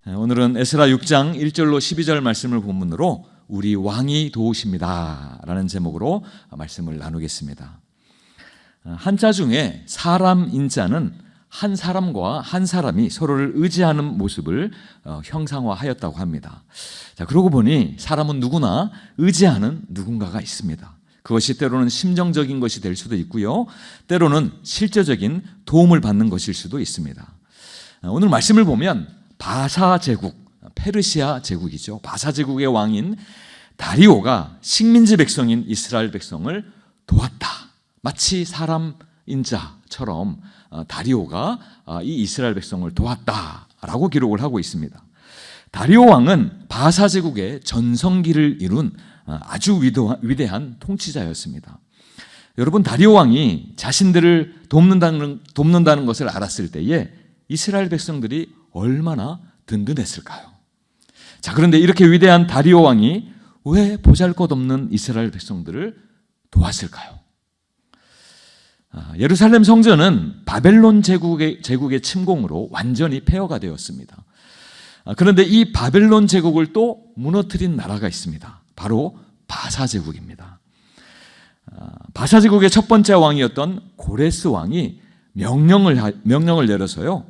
오늘은 에스라 6장 1절로 12절 말씀을 본문으로 우리 왕이 도우십니다 라는 제목으로 말씀을 나누겠습니다. 한자 중에 사람 인자는 한 사람과 한 사람이 서로를 의지하는 모습을 형상화하였다고 합니다. 자, 그러고 보니 사람은 누구나 의지하는 누군가가 있습니다. 그것이 때로는 심정적인 것이 될 수도 있고요, 때로는 실제적인 도움을 받는 것일 수도 있습니다. 오늘 말씀을 보면 바사 제국, 페르시아 제국이죠. 바사 제국의 왕인 다리오가 식민지 백성인 이스라엘 백성을 도왔다. 마치 사람 인자처럼 다리오가 이 이스라엘 백성을 도왔다라고 기록을 하고 있습니다. 다리오 왕은 바사 제국의 전성기를 이룬 아주 위대한 통치자였습니다. 여러분, 다리오 왕이 자신들을 돕는다는 것을 알았을 때에 이스라엘 백성들이 얼마나 든든했을까요? 자, 그런데 이렇게 위대한 다리오 왕이 왜 보잘것없는 이스라엘 백성들을 도왔을까요? 예루살렘 성전은 바벨론 제국의 침공으로 완전히 폐허가 되었습니다. 그런데 이 바벨론 제국을 또 무너뜨린 나라가 있습니다. 바로 바사 제국입니다. 바사 제국의 첫 번째 왕이었던 고레스 왕이 명령을 내려서요,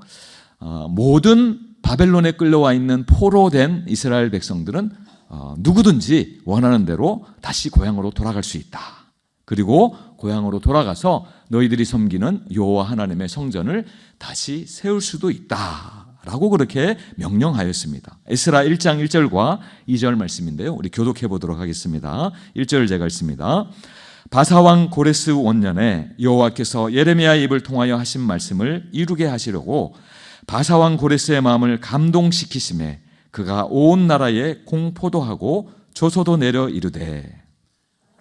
모든 바벨론에 끌려와 있는 포로된 이스라엘 백성들은 누구든지 원하는 대로 다시 고향으로 돌아갈 수 있다. 그리고 고향으로 돌아가서 너희들이 섬기는 여호와 하나님의 성전을 다시 세울 수도 있다라고 그렇게 명령하였습니다. 에스라 1장 1절과 2절 말씀인데요, 우리 교독해 보도록 하겠습니다. 1절 제가 읽습니다. 바사왕 고레스 원년에 여호와께서 예레미야의 입을 통하여 하신 말씀을 이루게 하시려고 바사왕 고레스의 마음을 감동시키심에 그가 온 나라에 공포도 하고 조소도 내려 이르되,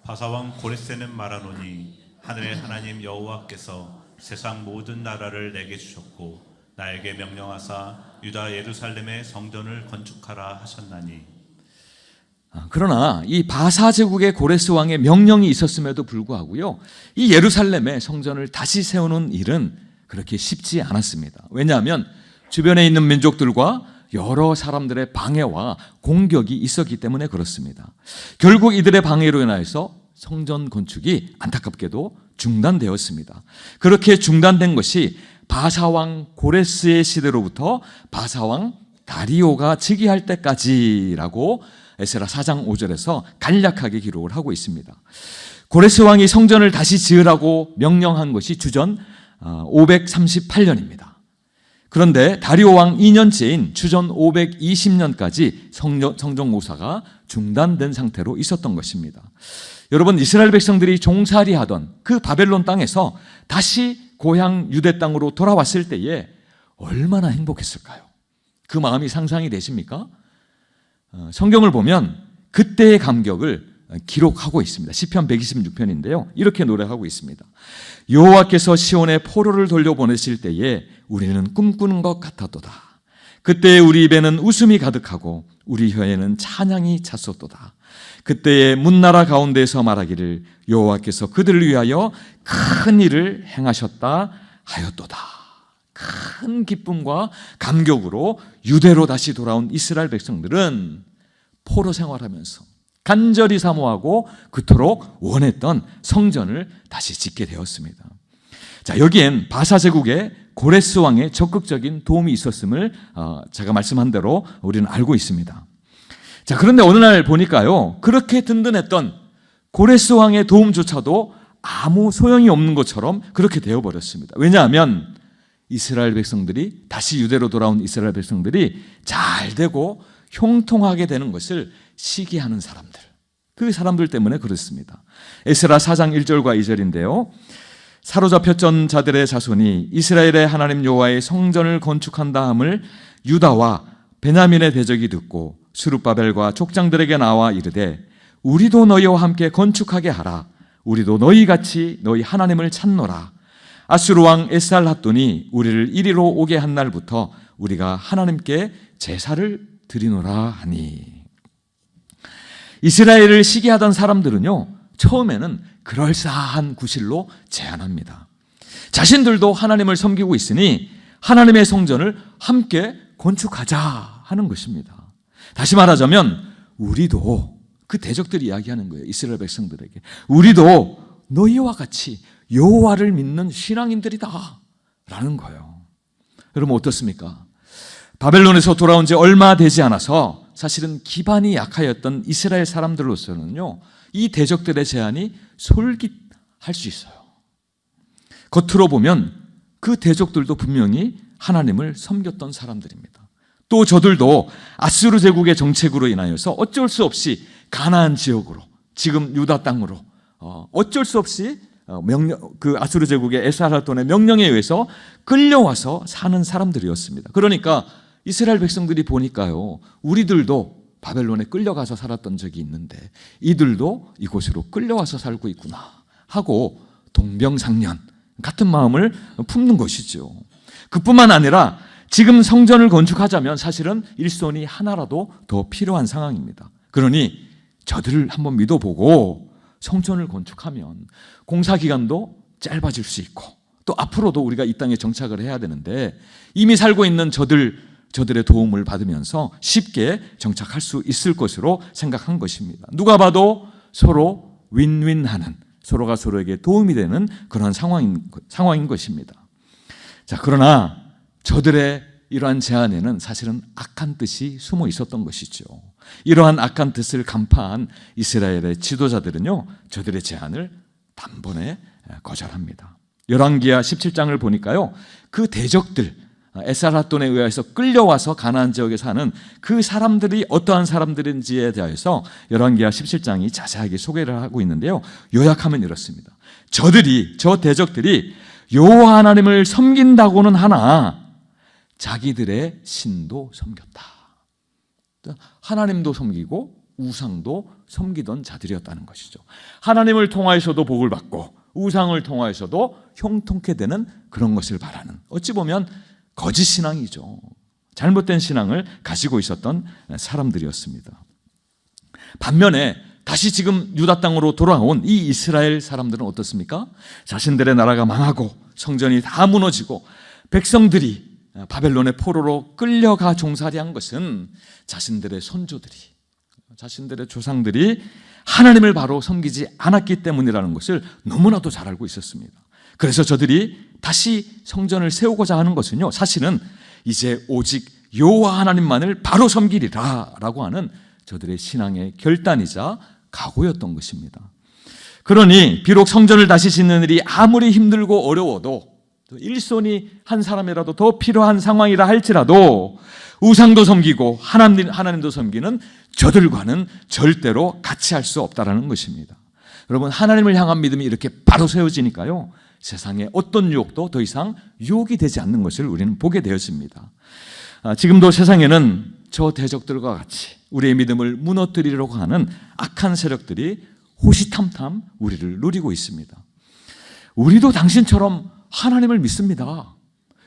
바사왕 고레스는 말하노니 하늘의 하나님 여호와께서 세상 모든 나라를 내게 주셨고 나에게 명령하사 유다 예루살렘의 성전을 건축하라 하셨나니. 그러나 이 바사 제국의 고레스 왕의 명령이 있었음에도 불구하고요, 이 예루살렘의 성전을 다시 세우는 일은 그렇게 쉽지 않았습니다. 왜냐하면 주변에 있는 민족들과 여러 사람들의 방해와 공격이 있었기 때문에 그렇습니다. 결국 이들의 방해로 인하여서 성전 건축이 안타깝게도 중단되었습니다. 그렇게 중단된 것이 바사왕 고레스의 시대로부터 바사왕 다리오가 즉위할 때까지라고 에스라 4장 5절에서 간략하게 기록을 하고 있습니다. 고레스 왕이 성전을 다시 지으라고 명령한 것이 주전 538년입니다. 그런데 다리오 왕 2년째인 주전 520년까지 성전 공사가 중단된 상태로 있었던 것입니다. 여러분, 이스라엘 백성들이 종살이하던 그 바벨론 땅에서 다시 고향 유대 땅으로 돌아왔을 때에 얼마나 행복했을까요? 그 마음이 상상이 되십니까? 성경을 보면 그때의 감격을 기록하고 있습니다. 시편 126편인데요, 이렇게 노래하고 있습니다. 여호와께서 시온에 포로를 돌려보내실 때에 우리는 꿈꾸는 것 같았도다. 그때에 우리 입에는 웃음이 가득하고 우리 혀에는 찬양이 찼었도다. 그때에 문나라 가운데에서 말하기를 여호와께서 그들을 위하여 큰 일을 행하셨다 하였도다. 큰 기쁨과 감격으로 유대로 다시 돌아온 이스라엘 백성들은 포로 생활하면서 간절히 사모하고 그토록 원했던 성전을 다시 짓게 되었습니다. 자, 여기엔 바사 제국의 고레스 왕의 적극적인 도움이 있었음을 제가 말씀한 대로 우리는 알고 있습니다. 자, 그런데 어느 날 보니까요, 그렇게 든든했던 고레스 왕의 도움조차도 아무 소용이 없는 것처럼 그렇게 되어버렸습니다. 왜냐하면 이스라엘 백성들이, 다시 유대로 돌아온 이스라엘 백성들이 잘 되고 형통하게 되는 것을 시기하는 사람들, 그 사람들 때문에 그렇습니다. 에스라 4장 1절과 2절인데요, 사로잡혔던 자들의 자손이 이스라엘의 하나님 여호와의 성전을 건축한다 함을 유다와 베냐민의 대적이 듣고 스룹바벨과 족장들에게 나와 이르되, 우리도 너희와 함께 건축하게 하라. 우리도 너희같이 너희 하나님을 찾노라. 아수르 왕 에살핫돈이 우리를 이리로 오게 한 날부터 우리가 하나님께 제사를 드리노라 하니. 이스라엘을 시기하던 사람들은요, 처음에는 그럴싸한 구실로 제안합니다. 자신들도 하나님을 섬기고 있으니 하나님의 성전을 함께 건축하자 하는 것입니다. 다시 말하자면 우리도, 그 대적들이 이야기하는 거예요. 이스라엘 백성들에게 우리도 너희와 같이 여호와를 믿는 신앙인들이다 라는 거예요. 여러분 어떻습니까? 바벨론에서 돌아온 지 얼마 되지 않아서 사실은 기반이 약하였던 이스라엘 사람들로서는요, 이 대적들의 제안이 솔깃할 수 있어요. 겉으로 보면 그 대적들도 분명히 하나님을 섬겼던 사람들입니다. 또 저들도 아수르 제국의 정책으로 인하여서 어쩔 수 없이 가나안 지역으로, 지금 유다 땅으로 어쩔 수 없이 그 아수르 제국의 에스라돈의 명령에 의해서 끌려와서 사는 사람들이었습니다. 그러니까 이스라엘 백성들이 보니까요, 우리들도 바벨론에 끌려가서 살았던 적이 있는데 이들도 이곳으로 끌려와서 살고 있구나 하고 동병상련 같은 마음을 품는 것이죠. 그뿐만 아니라 지금 성전을 건축하자면 사실은 일손이 하나라도 더 필요한 상황입니다. 그러니 저들을 한번 믿어보고 성전을 건축하면 공사기간도 짧아질 수 있고 또 앞으로도 우리가 이 땅에 정착을 해야 되는데 이미 살고 있는 저들의 도움을 받으면서 쉽게 정착할 수 있을 것으로 생각한 것입니다. 누가 봐도 서로 윈윈하는, 서로가 서로에게 도움이 되는 그런 상황인 것입니다. 자, 그러나 저들의 이러한 제안에는 사실은 악한 뜻이 숨어 있었던 것이죠. 이러한 악한 뜻을 간파한 이스라엘의 지도자들은요, 저들의 제안을 단번에 거절합니다. 열왕기하 17장을 보니까요, 그 대적들, 에스라돈에 의해서 끌려와서 가나안 지역에 사는 그 사람들이 어떠한 사람들인지에 대해서 열왕기하 17장이 자세하게 소개를 하고 있는데요, 요약하면 이렇습니다. 저 대적들이 여호와 하나님을 섬긴다고는 하나 자기들의 신도 섬겼다. 하나님도 섬기고 우상도 섬기던 자들이었다는 것이죠. 하나님을 통하여서도 복을 받고 우상을 통하여서도 형통케 되는 그런 것을 바라는, 어찌 보면 거짓 신앙이죠. 잘못된 신앙을 가지고 있었던 사람들이었습니다. 반면에 다시 지금 유다 땅으로 돌아온 이 이스라엘 사람들은 어떻습니까? 자신들의 나라가 망하고 성전이 다 무너지고 백성들이 바벨론의 포로로 끌려가 종살이한 것은 자신들의 선조들이, 자신들의 조상들이 하나님을 바로 섬기지 않았기 때문이라는 것을 너무나도 잘 알고 있었습니다. 그래서 저들이 다시 성전을 세우고자 하는 것은요, 사실은 이제 오직 여호와 하나님만을 바로 섬기리라 라고 하는 저들의 신앙의 결단이자 각오였던 것입니다. 그러니 비록 성전을 다시 짓는 일이 아무리 힘들고 어려워도, 일손이 한 사람이라도 더 필요한 상황이라 할지라도 우상도 섬기고 하나님도 섬기는 저들과는 절대로 같이 할 수 없다라는 것입니다. 여러분, 하나님을 향한 믿음이 이렇게 바로 세워지니까요, 세상의 어떤 유혹도 더 이상 유혹이 되지 않는 것을 우리는 보게 되었습니다. 지금도 세상에는 저 대적들과 같이 우리의 믿음을 무너뜨리려고 하는 악한 세력들이 호시탐탐 우리를 노리고 있습니다. 우리도 당신처럼 하나님을 믿습니다.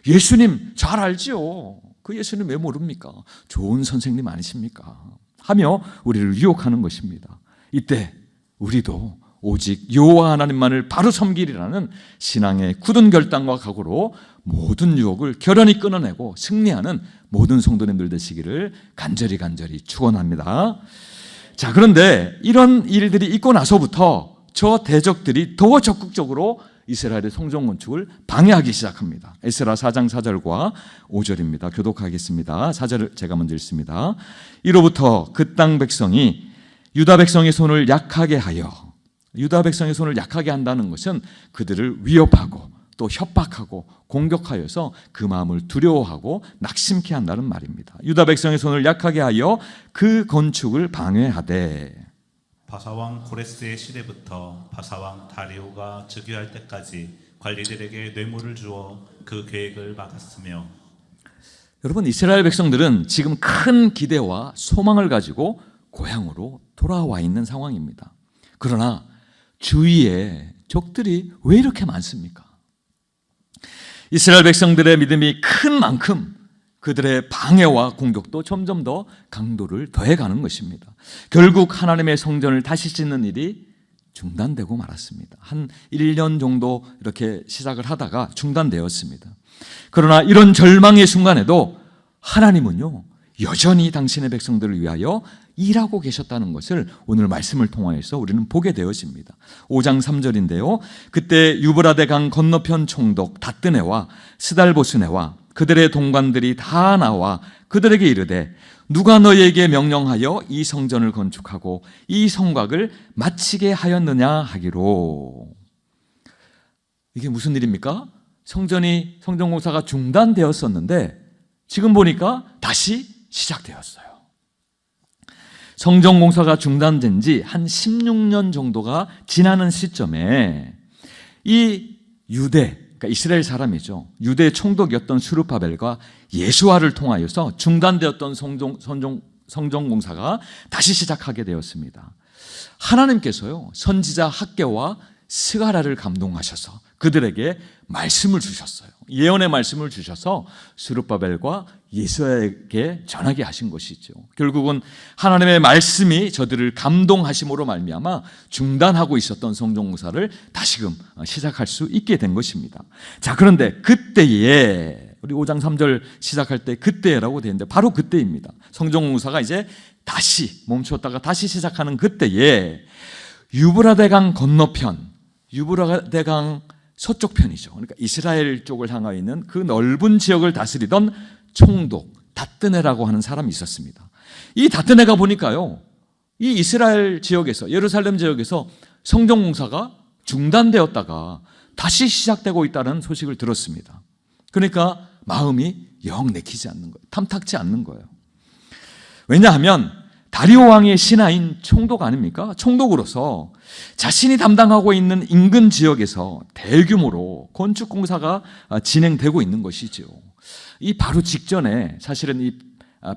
예수님 잘 알지요. 그 예수님 왜 모릅니까? 좋은 선생님 아니십니까? 하며 우리를 유혹하는 것입니다. 이때 우리도 오직 여호와 하나님만을 바로 섬기리라는 신앙의 굳은 결단과 각오로 모든 유혹을 결연히 끊어내고 승리하는 모든 성도님들 되시기를 간절히 축원합니다. 자, 그런데 이런 일들이 있고 나서부터 저 대적들이 더 적극적으로 이스라엘의 성전 건축을 방해하기 시작합니다. 에스라 4장 4절과 5절입니다. 교독하겠습니다. 4절을 제가 먼저 읽습니다. 이로부터 그 땅 백성이 유다 백성의 손을 약하게 하여, 유다 백성의 손을 약하게 한다는 것은 그들을 위협하고 또 협박하고 공격하여서 그 마음을 두려워하고 낙심케 한다는 말입니다. 유다 백성의 손을 약하게 하여 그 건축을 방해하되, 바사왕 고레스의 시대부터 바사왕 다리오가 즉위할 때까지 관리들에게 뇌물을 주어 그 계획을 막았으며. 여러분, 이스라엘 백성들은 지금 큰 기대와 소망을 가지고 고향으로 돌아와 있는 상황입니다. 그러나 주위에 적들이 왜 이렇게 많습니까? 이스라엘 백성들의 믿음이 큰 만큼 그들의 방해와 공격도 점점 더 강도를 더해가는 것입니다. 결국 하나님의 성전을 다시 짓는 일이 중단되고 말았습니다. 한 1년 정도 이렇게 시작을 하다가 중단되었습니다. 그러나 이런 절망의 순간에도 하나님은요, 여전히 당신의 백성들을 위하여 일하고 계셨다는 것을 오늘 말씀을 통하여서 우리는 보게 되어집니다. 5장 3절인데요. 그때 유브라데 강 건너편 총독 다뜨네와 스달보스네와 그들의 동관들이 다 나와 그들에게 이르되 누가 너희에게 명령하여 이 성전을 건축하고 이 성곽을 마치게 하였느냐 하기로. 이게 무슨 일입니까? 성전공사가 중단되었었는데 지금 보니까 다시 시작되었어요. 성전공사가 중단된 지 한 16년 정도가 지나는 시점에 이 유대, 그러니까 이스라엘 사람이죠. 유대 총독이었던 스룹바벨과 예수아를 통하여서 중단되었던 성전공사가 다시 시작하게 되었습니다. 하나님께서요, 선지자 학개와 스가랴를 감동하셔서 그들에게 말씀을 주셨어요. 예언의 말씀을 주셔서 스룹바벨과 예수아에게 전하게 하신 것이죠. 결국은 하나님의 말씀이 저들을 감동하심으로 말미암아 중단하고 있었던 성전공사를 다시금 시작할 수 있게 된 것입니다. 자, 그런데 그때에 우리 5장 3절 시작할 때 그때라고 되어 있는데 바로 그때입니다. 성전공사가 이제 다시 멈추었다가 다시 시작하는 그때에 유브라데강 건너편, 유브라데강 서쪽 편이죠. 그러니까 이스라엘 쪽을 향하여 있는 그 넓은 지역을 다스리던 총독 다뜨네라고 하는 사람이 있었습니다. 이 다뜨네가 보니까요, 이 이스라엘 지역에서, 예루살렘 지역에서 성전공사가 중단되었다가 다시 시작되고 있다는 소식을 들었습니다. 그러니까 마음이 영 내키지 않는 거예요. 탐탁지 않는 거예요. 왜냐하면 다리오 왕의 신하인 총독 아닙니까? 총독으로서 자신이 담당하고 있는 인근 지역에서 대규모로 건축 공사가 진행되고 있는 것이죠. 이 바로 직전에 사실은 이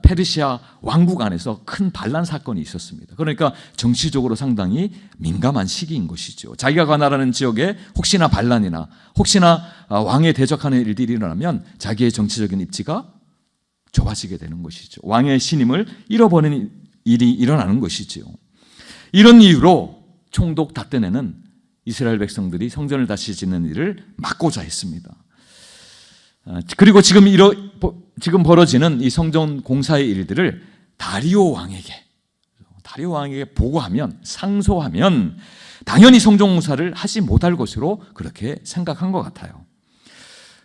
페르시아 왕국 안에서 큰 반란 사건이 있었습니다. 그러니까 정치적으로 상당히 민감한 시기인 것이죠. 자기가 관할하는 지역에 혹시나 반란이나 혹시나 왕에 대적하는 일들이 일어나면 자기의 정치적인 입지가 좁아지게 되는 것이죠. 왕의 신임을 잃어버리는 일이 일어나는 것이지요. 이런 이유로 총독 다뜨네는 이스라엘 백성들이 성전을 다시 짓는 일을 막고자 했습니다. 그리고 지금 벌어지는 이 성전 공사의 일들을 다리오 왕에게 보고하면, 상소하면 당연히 성전 공사를 하지 못할 것으로 그렇게 생각한 것 같아요.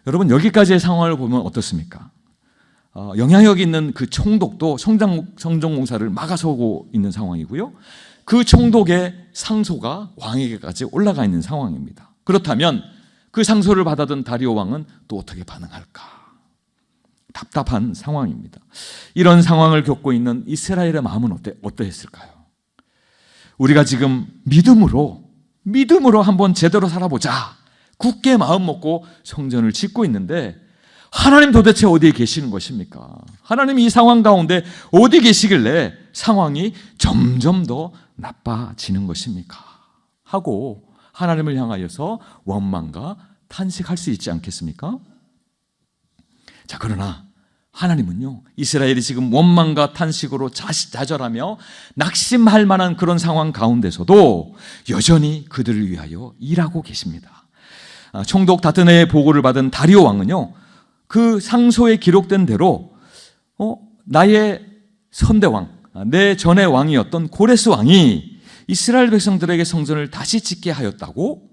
여러분, 여기까지의 상황을 보면 어떻습니까? 영향력 있는 그 총독도 성전공사를 막아서고 있는 상황이고요. 그 총독의 상소가 왕에게까지 올라가 있는 상황입니다. 그렇다면 그 상소를 받아든 다리오 왕은 또 어떻게 반응할까? 답답한 상황입니다. 이런 상황을 겪고 있는 이스라엘의 마음은 어떠했을까요? 우리가 지금 믿음으로 한번 제대로 살아보자, 굳게 마음 먹고 성전을 짓고 있는데 하나님 도대체 어디에 계시는 것입니까? 하나님이 이 상황 가운데 어디 계시길래 상황이 점점 더 나빠지는 것입니까? 하고 하나님을 향하여서 원망과 탄식할 수 있지 않겠습니까? 자, 그러나 하나님은요, 이스라엘이 지금 원망과 탄식으로 좌절하며 낙심할 만한 그런 상황 가운데서도 여전히 그들을 위하여 일하고 계십니다. 총독 다뜨네의 보고를 받은 다리오 왕은요, 그 상소에 기록된 대로 나의 선대왕, 내 전의 왕이었던 고레스 왕이 이스라엘 백성들에게 성전을 다시 짓게 하였다고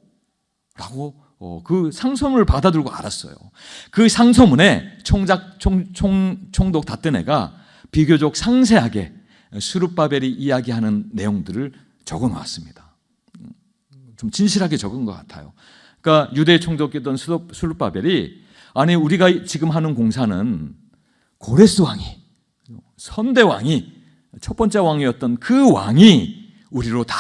그 상소문을 받아들고 알았어요. 그 상소문에 총독 다뜨네가 비교적 상세하게 스룹바벨이 이야기하는 내용들을 적어 놓았습니다. 좀 진실하게 적은 것 같아요. 그러니까 유대 총독이었던 스룹바벨이, 아니, 우리가 지금 하는 공사는 고레스 왕이, 선대왕이, 첫 번째 왕이었던 그 왕이 우리로 다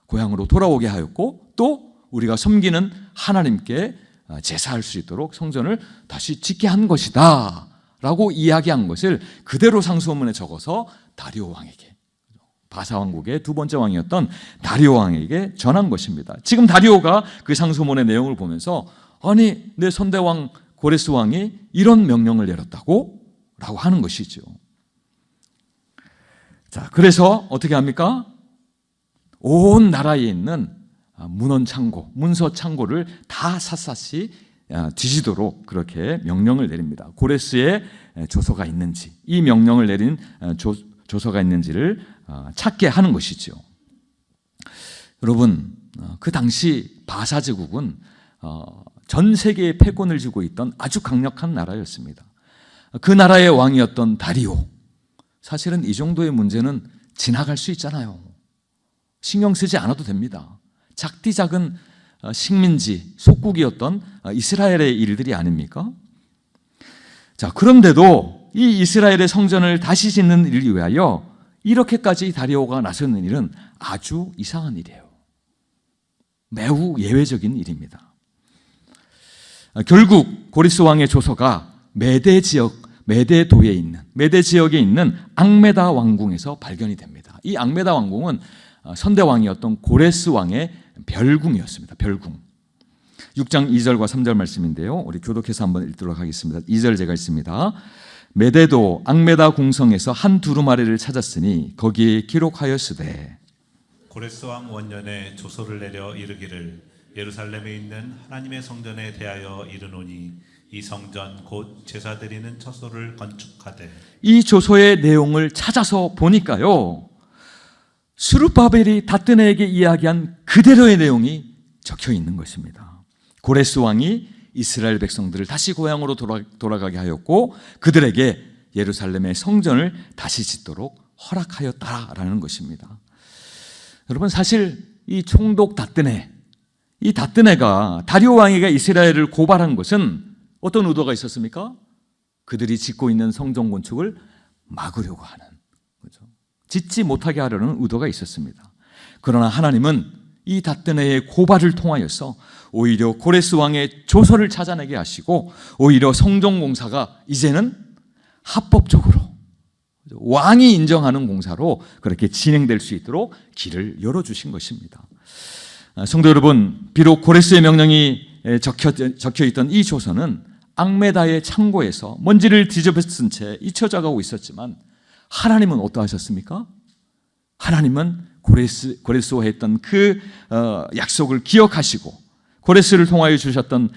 고향으로 돌아오게 하였고, 또 우리가 섬기는 하나님께 제사할 수 있도록 성전을 다시 짓게 한 것이다 라고 이야기한 것을 그대로 상소문에 적어서 다리오 왕에게, 바사왕국의 두 번째 왕이었던 다리오 왕에게 전한 것입니다. 지금 다리오가 그 상소문의 내용을 보면서, 아니, 내 선대왕 고레스 왕이 이런 명령을 내렸다고? 라고 하는 것이죠. 자, 그래서 어떻게 합니까? 온 나라에 있는 문서 창고를 다 샅샅이 뒤지도록 그렇게 명령을 내립니다. 고레스의 조서가 있는지, 이 명령을 내린 조서가 있는지를 찾게 하는 것이죠. 여러분, 그 당시 바사 제국은 전 세계의 패권을 쥐고 있던 아주 강력한 나라였습니다. 그 나라의 왕이었던 다리오, 사실은 이 정도의 문제는 지나갈 수 있잖아요. 신경 쓰지 않아도 됩니다. 작디 작은 식민지, 속국이었던 이스라엘의 일들이 아닙니까? 자, 그런데도 이 이스라엘의 성전을 다시 짓는 일을 위하여 이렇게까지 다리오가 나서는 일은 아주 이상한 일이에요. 매우 예외적인 일입니다. 결국 고레스 왕의 조서가 메데 지역에 있는 앙메다 왕궁에서 발견이 됩니다. 이 앙메다 왕궁은 선대 왕이었던 고레스 왕의 별궁이었습니다. 별궁. 6장 2절과 3절 말씀인데요. 우리 교독해서 한번 읽도록 하겠습니다. 2절 제가 읽습니다. 메대도 앙메다 궁성에서 한 두루마리를 찾았으니 거기에 기록하였으되 고레스 왕 원년에 조서를 내려 이르기를 예루살렘에 있는 하나님의 성전에 대하여 이르노니 이 성전 곧 제사 드리는 처소를 건축하되. 이 조서의 내용을 찾아서 보니까요, 스룹바벨이 다뜨네에게 이야기한 그대로의 내용이 적혀 있는 것입니다. 고레스 왕이 이스라엘 백성들을 다시 고향으로 돌아가게 하였고 그들에게 예루살렘의 성전을 다시 짓도록 허락하였다라는 것입니다. 여러분, 사실 이 총독 다뜨네, 이 다뜨네가 다리오 왕에게 이스라엘을 고발한 것은 어떤 의도가 있었습니까? 그들이 짓고 있는 성전 건축을 막으려고 하는 거죠. 짓지 못하게 하려는 의도가 있었습니다. 그러나 하나님은 이 다뜨네의 고발을 통하여서 오히려 고레스 왕의 조서를 찾아내게 하시고 오히려 성전 공사가 이제는 합법적으로 왕이 인정하는 공사로 그렇게 진행될 수 있도록 길을 열어주신 것입니다. 성도 여러분, 비록 고레스의 명령이 적혀 있던 이 조서는 앙메다의 창고에서 먼지를 뒤집어쓴 채 잊혀져 가고 있었지만 하나님은 어떠하셨습니까? 하나님은 고레스와 했던 그 약속을 기억하시고 고레스를 통하여 주셨던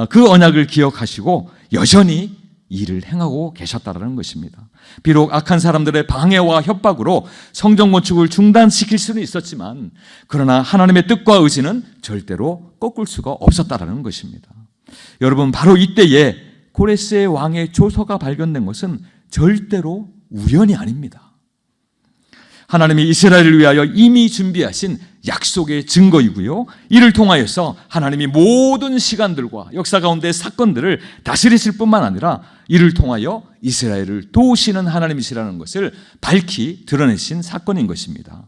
그 언약을 기억하시고 여전히 일을 행하고 계셨다는 것입니다. 비록 악한 사람들의 방해와 협박으로 성전 건축을 중단시킬 수는 있었지만 그러나 하나님의 뜻과 의지는 절대로 꺾을 수가 없었다는 것입니다. 여러분, 바로 이때에 고레스의 왕의 조서가 발견된 것은 절대로 우연이 아닙니다. 하나님이 이스라엘을 위하여 이미 준비하신 약속의 증거이고요, 이를 통하여서 하나님이 모든 시간들과 역사 가운데 사건들을 다스리실 뿐만 아니라 이를 통하여 이스라엘을 도우시는 하나님이시라는 것을 밝히 드러내신 사건인 것입니다.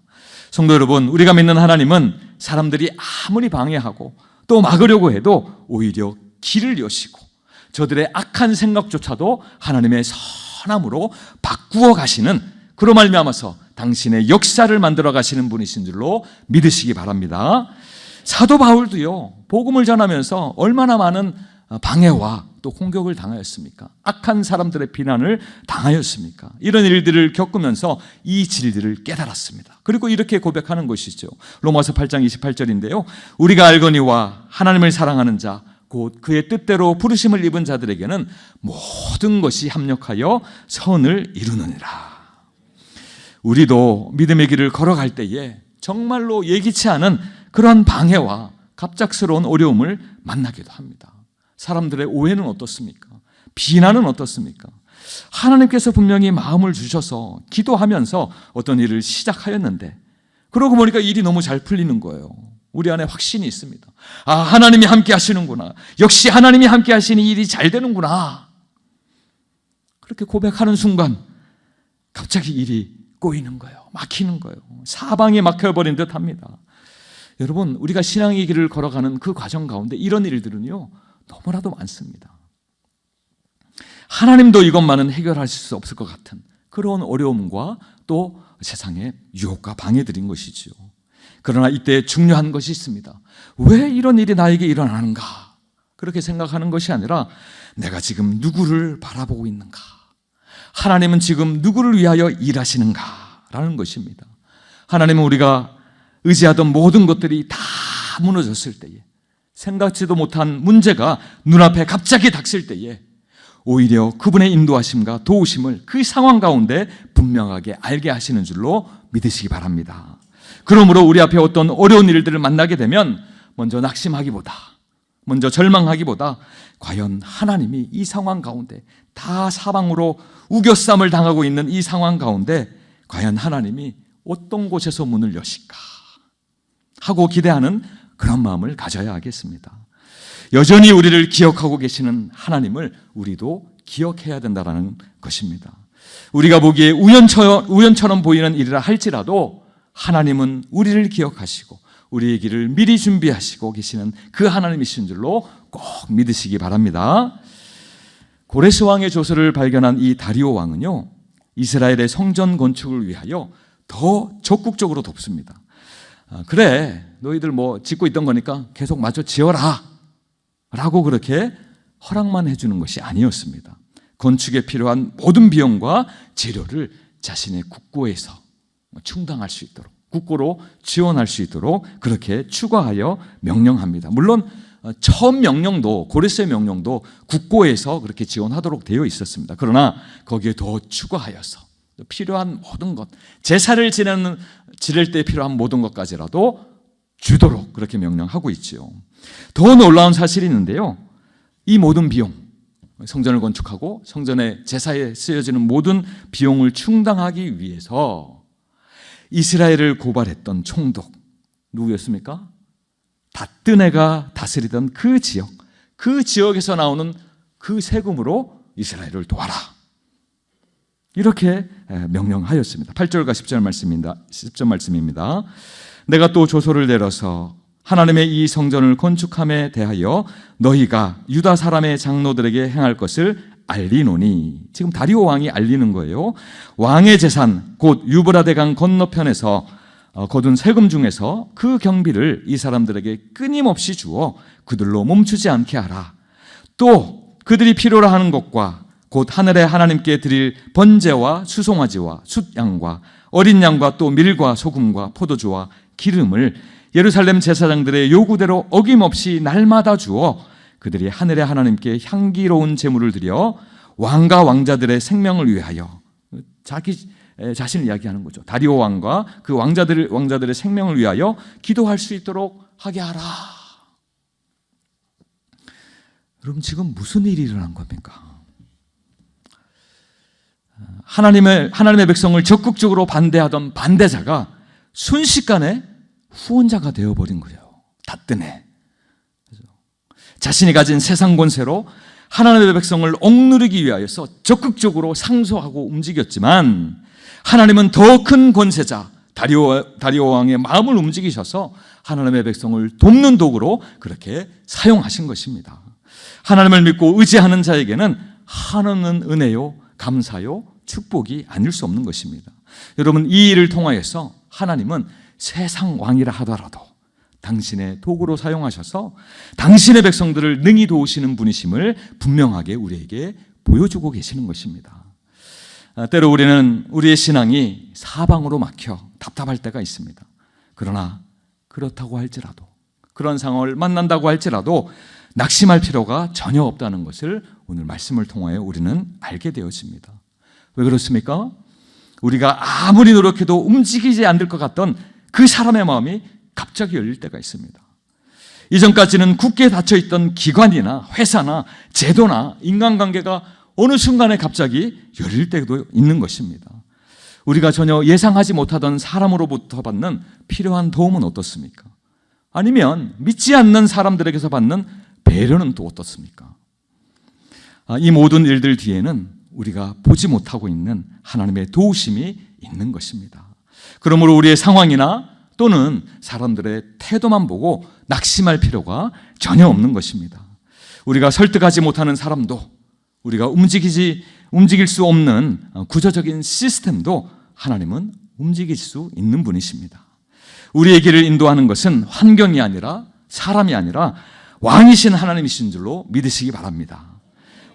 성도 여러분, 우리가 믿는 하나님은 사람들이 아무리 방해하고 또 막으려고 해도 오히려 길을 여시고 저들의 악한 생각조차도 하나님의 선함으로 바꾸어 가시는, 그로 말미암아서 당신의 역사를 만들어 가시는 분이신 줄로 믿으시기 바랍니다. 사도 바울도요, 복음을 전하면서 얼마나 많은 방해와 또 공격을 당하였습니까? 악한 사람들의 비난을 당하였습니까? 이런 일들을 겪으면서 이 진리를 깨달았습니다. 그리고 이렇게 고백하는 것이죠. 로마서 8장 28절인데요. 우리가 알거니와 하나님을 사랑하는 자 곧 그의 뜻대로 부르심을 입은 자들에게는 모든 것이 합력하여 선을 이루느니라. 우리도 믿음의 길을 걸어갈 때에 정말로 예기치 않은 그런 방해와 갑작스러운 어려움을 만나기도 합니다. 사람들의 오해는 어떻습니까? 비난은 어떻습니까? 하나님께서 분명히 마음을 주셔서 기도하면서 어떤 일을 시작하였는데 그러고 보니까 일이 너무 잘 풀리는 거예요. 우리 안에 확신이 있습니다. 아, 하나님이 함께 하시는구나. 역시 하나님이 함께 하시니 일이 잘 되는구나. 그렇게 고백하는 순간 갑자기 일이 꼬이는 거예요. 막히는 거예요. 사방에 막혀버린 듯 합니다. 여러분, 우리가 신앙의 길을 걸어가는 그 과정 가운데 이런 일들은요, 너무나도 많습니다. 하나님도 이것만은 해결하실 수 없을 것 같은 그런 어려움과 또 세상의 유혹과 방해들인 것이지요. 그러나 이때 중요한 것이 있습니다. 왜 이런 일이 나에게 일어나는가? 그렇게 생각하는 것이 아니라 내가 지금 누구를 바라보고 있는가? 하나님은 지금 누구를 위하여 일하시는가? 라는 것입니다. 하나님은 우리가 의지하던 모든 것들이 다 무너졌을 때에 생각지도 못한 문제가 눈앞에 갑자기 닥칠 때에 오히려 그분의 인도하심과 도우심을 그 상황 가운데 분명하게 알게 하시는 줄로 믿으시기 바랍니다. 그러므로 우리 앞에 어떤 어려운 일들을 만나게 되면 먼저 낙심하기보다, 먼저 절망하기보다 과연 하나님이 이 상황 가운데 다 사방으로 우겨쌈을 당하고 있는 이 상황 가운데 과연 하나님이 어떤 곳에서 문을 여실까 하고 기대하는 그런 마음을 가져야 하겠습니다. 여전히 우리를 기억하고 계시는 하나님을 우리도 기억해야 된다는 것입니다. 우리가 보기에 우연처럼 보이는 일이라 할지라도 하나님은 우리를 기억하시고 우리의 길을 미리 준비하시고 계시는 그 하나님이신 줄로 꼭 믿으시기 바랍니다. 고레스 왕의 조서를 발견한 이 다리오 왕은요, 이스라엘의 성전 건축을 위하여 더 적극적으로 돕습니다. 그래, 너희들 뭐 짓고 있던 거니까 계속 마저 지어라 라고 그렇게 허락만 해주는 것이 아니었습니다. 건축에 필요한 모든 비용과 재료를 자신의 국고에서 충당할 수 있도록, 국고로 지원할 수 있도록 그렇게 추가하여 명령합니다. 물론 처음 명령도, 고레스의 명령도 국고에서 그렇게 지원하도록 되어 있었습니다. 그러나 거기에 더 추가하여서 필요한 모든 것, 제사를 지낼 때 필요한 모든 것까지라도 주도록 그렇게 명령하고 있지요. 더 놀라운 사실이 있는데요, 이 모든 비용, 성전을 건축하고 성전의 제사에 쓰여지는 모든 비용을 충당하기 위해서 이스라엘을 고발했던 총독 누구였습니까? 닷드네가 다스리던 그 지역에서 나오는 그 세금으로 이스라엘을 도와라, 이렇게 명령하였습니다. 8절과 10절 말씀입니다. 내가 또 조서를 내려서 하나님의 이 성전을 건축함에 대하여 너희가 유다 사람의 장로들에게 행할 것을 알리노니, 지금 다리오 왕이 알리는 거예요. 왕의 재산 곧 유브라데 강 건너편에서 거둔 세금 중에서 그 경비를 이 사람들에게 끊임없이 주어 그들로 멈추지 않게 하라. 또 그들이 필요로 하는 것과 곧 하늘의 하나님께 드릴 번제와 수송아지와 숫양과 어린 양과 또 밀과 소금과 포도주와 기름을 예루살렘 제사장들의 요구대로 어김없이 날마다 주어 그들이 하늘의 하나님께 향기로운 제물을 드려 왕과 왕자들의 생명을 위하여, 자신을 이야기하는 거죠. 다리오 왕과 그 왕자들의 생명을 위하여 기도할 수 있도록 하게 하라. 여러분, 지금 무슨 일이 일어난 겁니까? 하나님의 백성을 적극적으로 반대하던 반대자가 순식간에 후원자가 되어버린 거예요. 닷드네. 자신이 가진 세상 권세로 하나님의 백성을 억누르기 위하여서 적극적으로 상소하고 움직였지만 하나님은 더 큰 권세자 다리오 왕의 마음을 움직이셔서 하나님의 백성을 돕는 도구로 그렇게 사용하신 것입니다. 하나님을 믿고 의지하는 자에게는 한없는 은혜요, 감사요, 축복이 아닐 수 없는 것입니다. 여러분, 이 일을 통하여서 하나님은 세상 왕이라 하더라도 당신의 도구로 사용하셔서 당신의 백성들을 능히 도우시는 분이심을 분명하게 우리에게 보여주고 계시는 것입니다. 때로 우리는 우리의 신앙이 사방으로 막혀 답답할 때가 있습니다. 그러나 그렇다고 할지라도, 그런 상황을 만난다고 할지라도 낙심할 필요가 전혀 없다는 것을 오늘 말씀을 통하여 우리는 알게 되어집니다. 왜 그렇습니까? 우리가 아무리 노력해도 움직이지 않을 것 같던 그 사람의 마음이 갑자기 열릴 때가 있습니다. 이전까지는 굳게 닫혀있던 기관이나 회사나 제도나 인간관계가 어느 순간에 갑자기 열릴 때도 있는 것입니다. 우리가 전혀 예상하지 못하던 사람으로부터 받는 필요한 도움은 어떻습니까? 아니면 믿지 않는 사람들에게서 받는 배려는 또 어떻습니까? 이 모든 일들 뒤에는 우리가 보지 못하고 있는 하나님의 도우심이 있는 것입니다. 그러므로 우리의 상황이나 또는 사람들의 태도만 보고 낙심할 필요가 전혀 없는 것입니다. 우리가 설득하지 못하는 사람도, 우리가 움직일 수 없는 구조적인 시스템도 하나님은 움직일 수 있는 분이십니다. 우리의 길을 인도하는 것은 환경이 아니라 사람이 아니라 왕이신 하나님이신 줄로 믿으시기 바랍니다.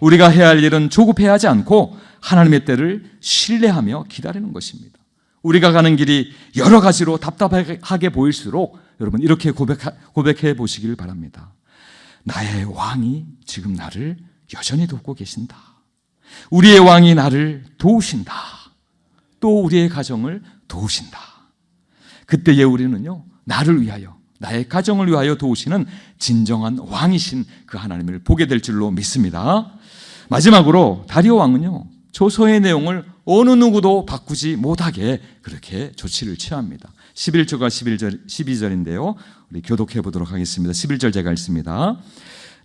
우리가 해야 할 일은 조급해야 하지 않고 하나님의 때를 신뢰하며 기다리는 것입니다. 우리가 가는 길이 여러 가지로 답답하게 보일수록 여러분 이렇게 고백해 보시길 바랍니다. 나의 왕이 지금 나를 여전히 돕고 계신다. 우리의 왕이 나를 도우신다. 또 우리의 가정을 도우신다. 그때에 우리는요, 나를 위하여, 나의 가정을 위하여 도우시는 진정한 왕이신 그 하나님을 보게 될 줄로 믿습니다. 마지막으로 다리오 왕은요, 조서의 내용을 어느 누구도 바꾸지 못하게 그렇게 조치를 취합니다. 11절과 12절인데요. 우리 교독해 보도록 하겠습니다. 11절 제가 읽습니다.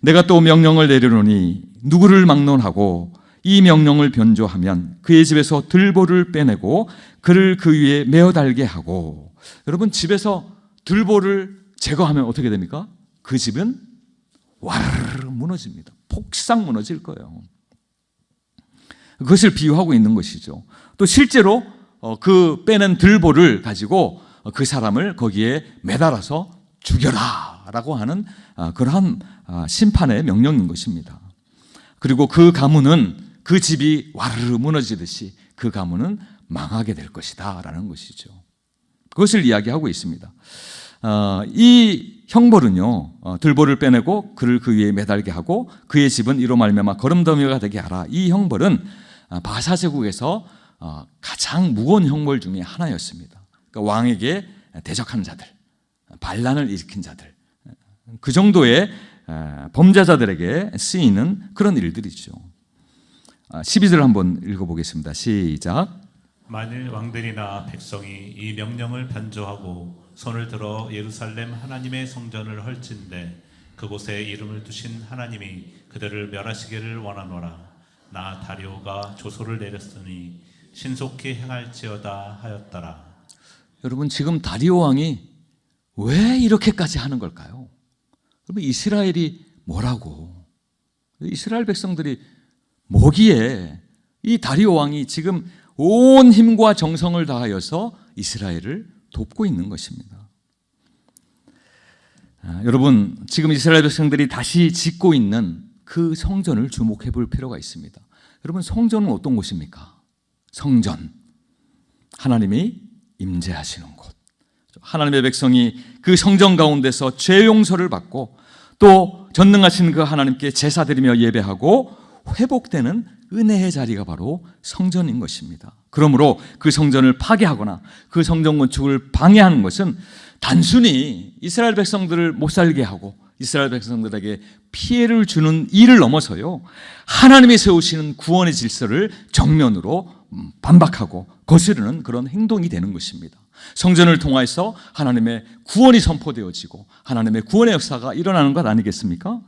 내가 또 명령을 내리노니 누구를 막론하고 이 명령을 변조하면 그의 집에서 들보를 빼내고 그를 그 위에 메어 달게 하고. 여러분, 집에서 들보를 제거하면 어떻게 됩니까? 그 집은 와르르 무너집니다. 폭삭 무너질 거예요. 그것을 비유하고 있는 것이죠. 또 실제로 그 빼낸 들보를 가지고 그 사람을 거기에 매달아서 죽여라 라고 하는 그러한 심판의 명령인 것입니다. 그리고 그 가문은, 그 집이 와르르 무너지듯이 그 가문은 망하게 될 것이다 라는 것이죠. 그것을 이야기하고 있습니다. 이 형벌은요, 들보를 빼내고 그를 그 위에 매달게 하고 그의 집은 이로 말미암아 거름더미가 되게 하라. 이 형벌은 바사 제국에서 가장 무거운 형벌 중에 하나였습니다. 그러니까 왕에게 대적한 자들, 반란을 일으킨 자들, 그 정도의 범죄자들에게 쓰이는 그런 일들이죠. 12절 한번 읽어보겠습니다. 시작. 만일 왕들이나 백성이 이 명령을 변조하고 손을 들어 예루살렘 하나님의 성전을 헐진대 그곳에 이름을 두신 하나님이 그들을 멸하시기를 원하노라. 나 다리오가 조소를 내렸으니 신속히 행할지어다 하였더라. 여러분, 지금 다리오 왕이 왜 이렇게까지 하는 걸까요? 여러분, 이스라엘이 뭐라고? 이스라엘 백성들이 뭐기에 이 다리오 왕이 지금 온 힘과 정성을 다하여서 이스라엘을 돕고 있는 것입니다. 여러분, 지금 이스라엘 백성들이 다시 짓고 있는 그 성전을 주목해 볼 필요가 있습니다. 여러분, 성전은 어떤 곳입니까? 성전, 하나님이 임재하시는 곳. 하나님의 백성이 그 성전 가운데서 죄 용서를 받고 또 전능하신 그 하나님께 제사 드리며 예배하고 회복되는 은혜의 자리가 바로 성전인 것입니다. 그러므로 그 성전을 파괴하거나 그 성전 건축을 방해하는 것은 단순히 이스라엘 백성들을 못 살게 하고 이스라엘 백성들에게 피해를 주는 일을 넘어서요, 하나님이 세우시는 구원의 질서를 정면으로 반박하고 거스르는 그런 행동이 되는 것입니다. 성전을 통해서 하나님의 구원이 선포되어지고 하나님의 구원의 역사가 일어나는 것 아니겠습니까?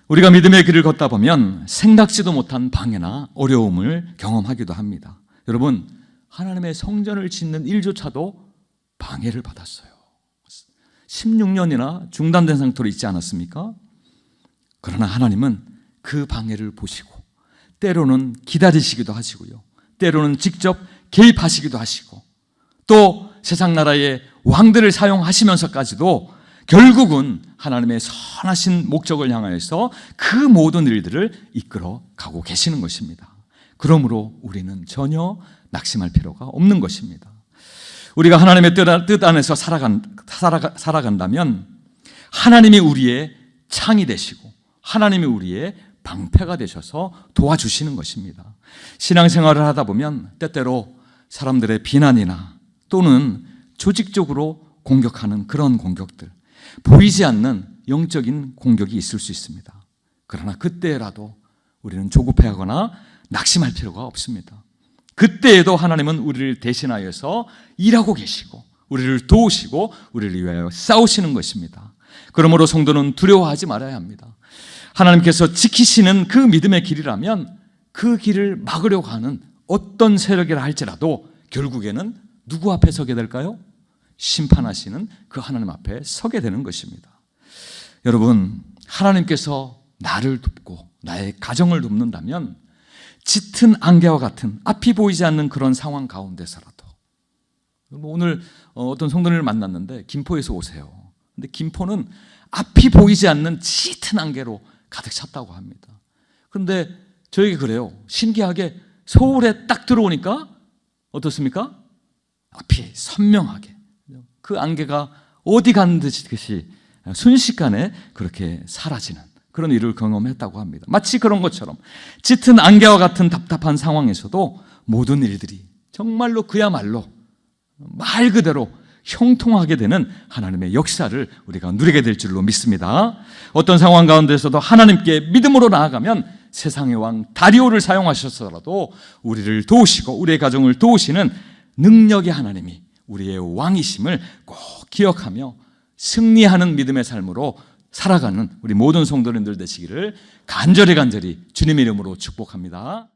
우리가 믿음의 길을 걷다 보면 생각지도 못한 방해나 어려움을 경험하기도 합니다. 여러분, 하나님의 성전을 짓는 일조차도 방해를 받았어요. 16년이나 중단된 상태로 있지 않았습니까? 그러나 하나님은 그 방해를 보시고 때로는 기다리시기도 하시고요, 때로는 직접 개입하시기도 하시고 또 세상 나라의 왕들을 사용하시면서까지도 결국은 하나님의 선하신 목적을 향하여서 그 모든 일들을 이끌어 가고 계시는 것입니다. 그러므로 우리는 전혀 낙심할 필요가 없는 것입니다. 우리가 하나님의 뜻 안에서 살아간다면 하나님이 우리의 창이 되시고 하나님이 우리의 방패가 되셔서 도와주시는 것입니다. 신앙생활을 하다 보면 때때로 사람들의 비난이나 또는 조직적으로 공격하는 그런 공격들, 보이지 않는 영적인 공격이 있을 수 있습니다. 그러나 그때라도 우리는 조급해하거나 낙심할 필요가 없습니다. 그때에도 하나님은 우리를 대신하여서 일하고 계시고 우리를 도우시고 우리를 위하여 싸우시는 것입니다. 그러므로 성도는 두려워하지 말아야 합니다. 하나님께서 지키시는 그 믿음의 길이라면 그 길을 막으려고 하는 어떤 세력이라 할지라도 결국에는 누구 앞에 서게 될까요? 심판하시는 그 하나님 앞에 서게 되는 것입니다. 여러분, 하나님께서 나를 돕고 나의 가정을 돕는다면 짙은 안개와 같은 앞이 보이지 않는 그런 상황 가운데서라도, 오늘 어떤 성도님을 만났는데 김포에서 오세요. 근데 김포는 앞이 보이지 않는 짙은 안개로 가득 찼다고 합니다. 그런데 저에게 그래요. 신기하게 서울에 딱 들어오니까 어떻습니까? 앞이 선명하게 그 안개가 어디 가는 듯이 순식간에 그렇게 사라지는 그런 일을 경험했다고 합니다. 마치 그런 것처럼 짙은 안개와 같은 답답한 상황에서도 모든 일들이 정말로 그야말로 말 그대로 형통하게 되는 하나님의 역사를 우리가 누리게 될 줄로 믿습니다. 어떤 상황 가운데서도 하나님께 믿음으로 나아가면 세상의 왕 다리오를 사용하셨더라도 우리를 도우시고 우리의 가정을 도우시는 능력의 하나님이 우리의 왕이심을 꼭 기억하며 승리하는 믿음의 삶으로 살아가는 우리 모든 성도님들 되시기를 간절히 주님의 이름으로 축복합니다.